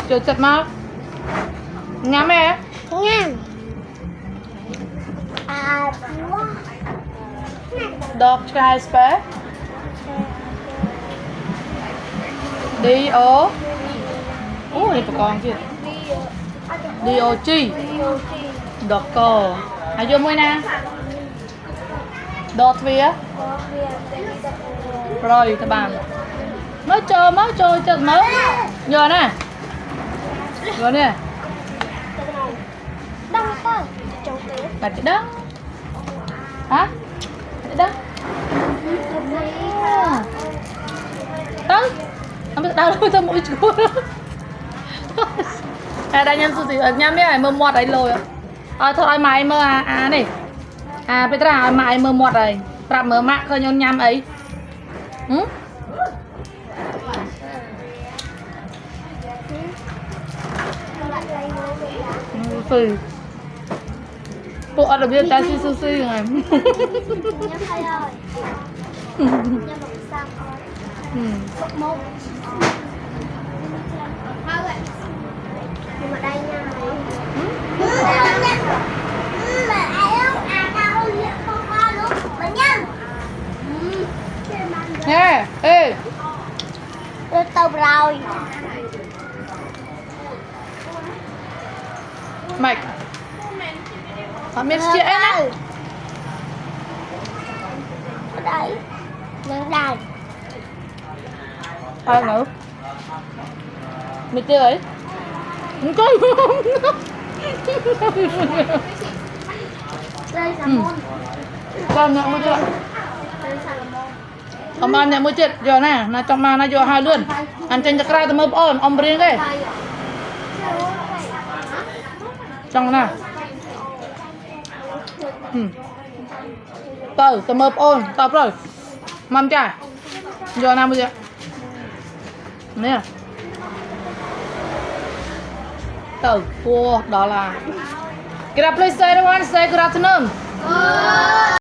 Chưa chặt máu. Nhắm em. Nhắm. À, búa. Dog try spare. Đi ô. Ủa, đi bà con kia. Đi ô chi. Dog co. Hãy vô môi nè. Dog vía. Rồi, các bạn. Mới chơi chặt mới. Giờ nè. Rồi nè. Đăng tới. Trong tiếng. Đặt cái đó. Hả? Cái đó. Tới. Không biết đâu đâu mũi chúa. À đây nhân gì nhắm biết mơ mọt đấy lồi à thôi ai mày mơ này à bây giờ ai mày mơ mọt này prap mơ mạ khơi nhon nhắm ấy phừ bộ ăn được biết ta xí xí này Nhắm hay rồi. Nhắm một sao con. Một. Nhưng mà đây nha nè ê tao rồi mạch họ biết chị ấy nè ở đây lên đây ai nữa mày chơi ấy không có đây là môn con nhận mua chưa ông ăn nhận mua chết giờ nè là trong mà nó vô hai luôn ăn trên chakra tụi mơ ôn ông riêng cái trong nè từ tụi mơ ôn tập rồi mâm chả giờ nào bây giờ nè từ đó là good afternoon everyone say good afternoon